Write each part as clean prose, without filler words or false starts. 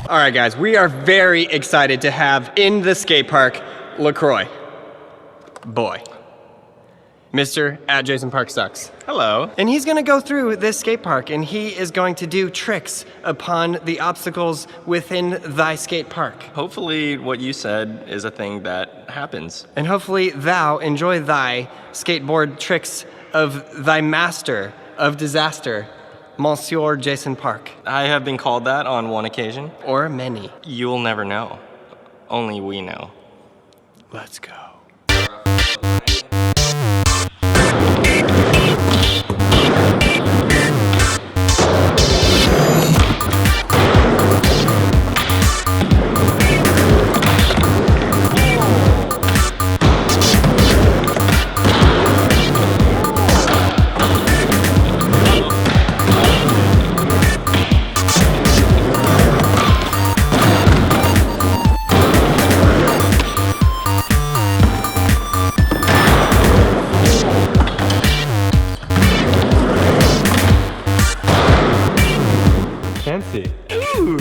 All right, guys, we are very excited to have in the skate park LaCroix. Boy. Mr. at Jason Park Sucks. Hello. And he's gonna go through this skate park and he is going to do tricks upon the obstacles within thy skate park. Hopefully what you said is a thing that happens. And hopefully thou enjoy thy skateboard tricks of thy master of disaster, Monsieur Jason Park. I have been called that on one occasion. Or many. You'll never know. Only we know. Let's go. Fancy. Ooh.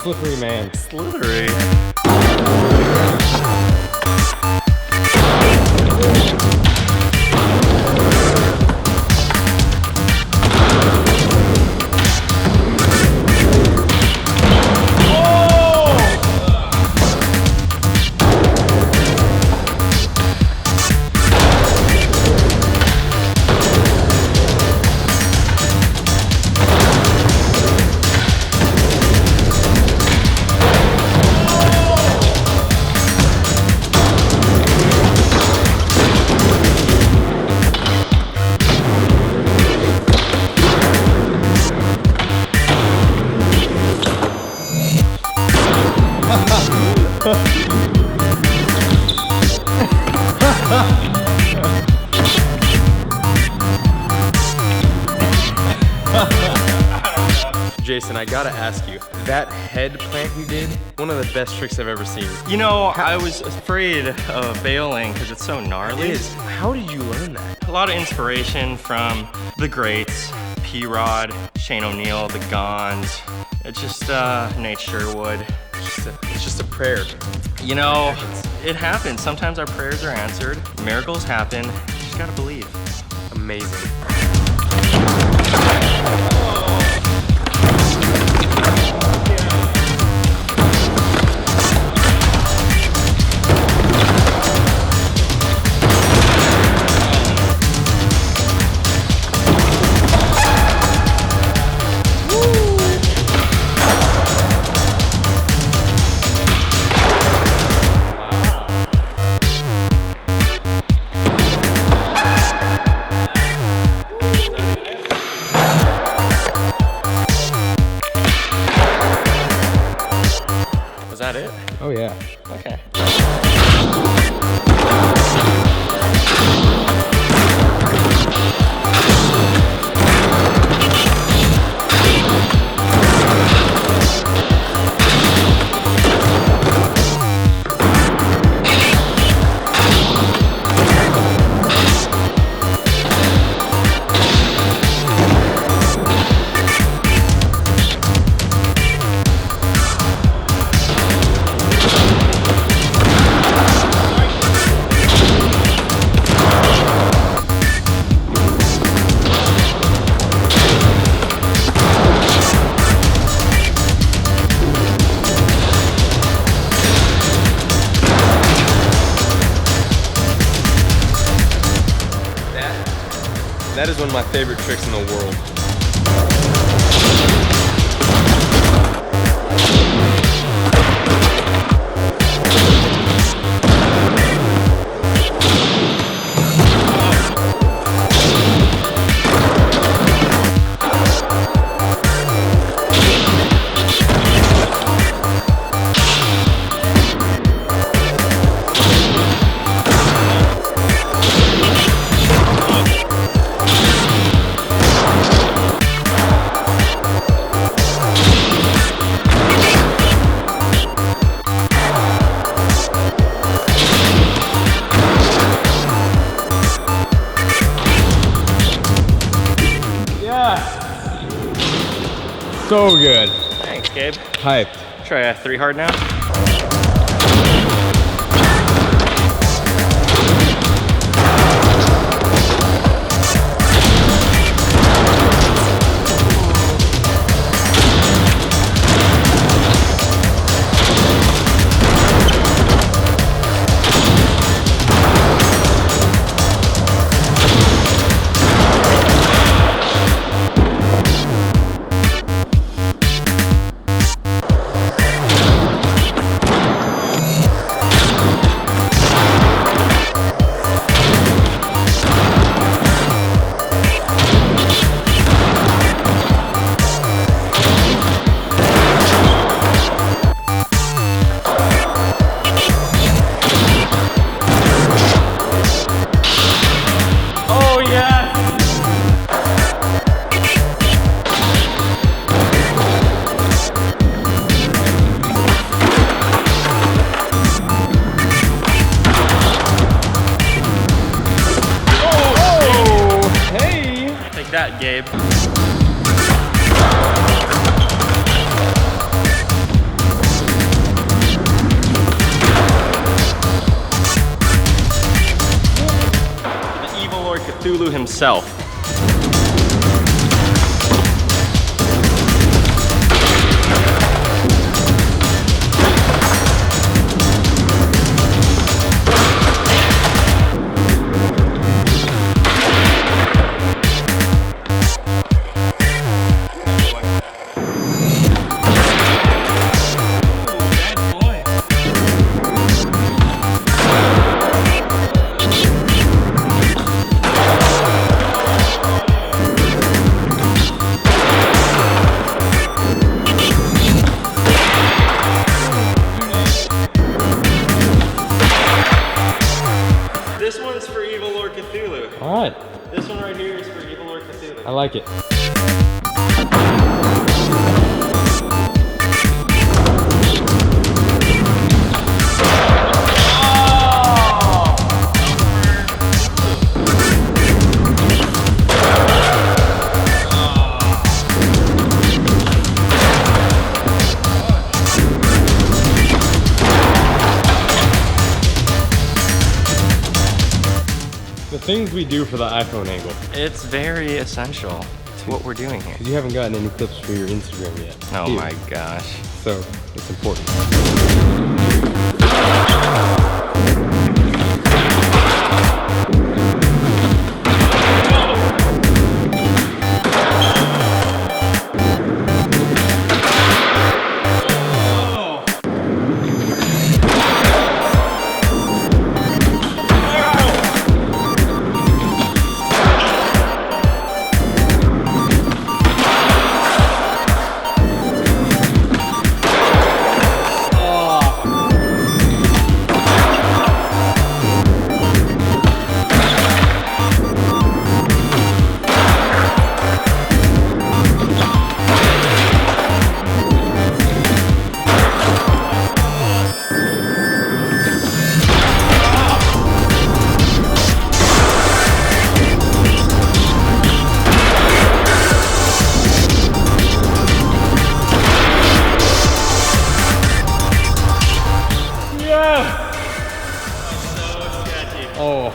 Slippery man. Slithery. Jason, I gotta ask you, that head plant you did, one of the best tricks I've ever seen. You know, I was afraid of bailing because it's so gnarly. It is. How did you learn that? A lot of inspiration from the greats, P-Rod, Shane O'Neill, the Gons. It's just Nate Sherwood. It's just a prayer. You know, it happens. Sometimes our prayers are answered. Miracles happen. You just gotta believe. Amazing. Was that it? Oh yeah. Okay. That is one of my favorite tricks in the world. So good. Thanks, Gabe. Hyped. Try a 3 hard now. That, Gabe. The evil Lord Cthulhu himself. This one's for evil Lord Cthulhu. All right. This one right here is for evil Lord Cthulhu. I like it. The things we do for the iPhone angle. It's very essential to what we're doing here. You haven't gotten any clips for your Instagram yet. Oh Here. my gosh. So it's important. Oh,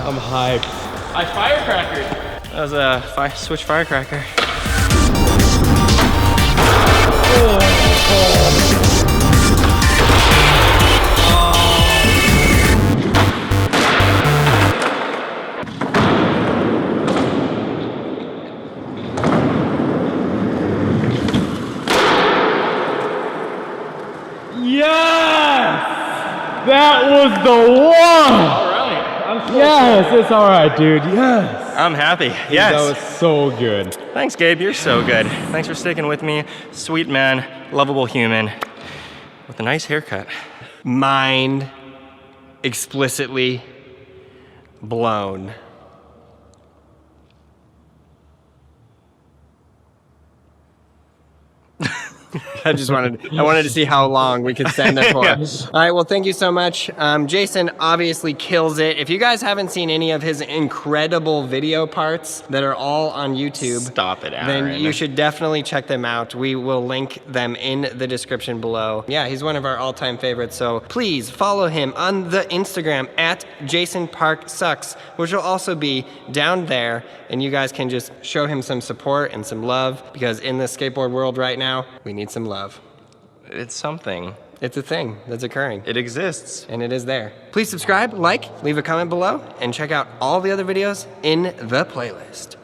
I'm hyped. I firecracker. That was a switch firecracker. Yes! That was the one! Alright. I'm so Yes, it's alright, dude. Yes. I'm happy. That Yes. was so good. Thanks, Gabe. You're so good. Thanks for sticking with me. Sweet man, lovable human, with a nice haircut. Mind explicitly blown. I wanted to see how long we could stand there for. All right, well, thank you so much. Jason obviously kills it. If you guys haven't seen any of his incredible video parts that are all on YouTube, Stop it, Aaron. then you should definitely check them out. We will link them in the description below. Yeah, he's one of our all-time favorites, so please follow him on the Instagram at JasonParkSucks, which will also be down there, and you guys can just show him some support and some love, because in the skateboard world right now, we need some love. It's something. It's a thing that's occurring. It exists. And it is there. Please subscribe, like, leave a comment below, and check out all the other videos in the playlist.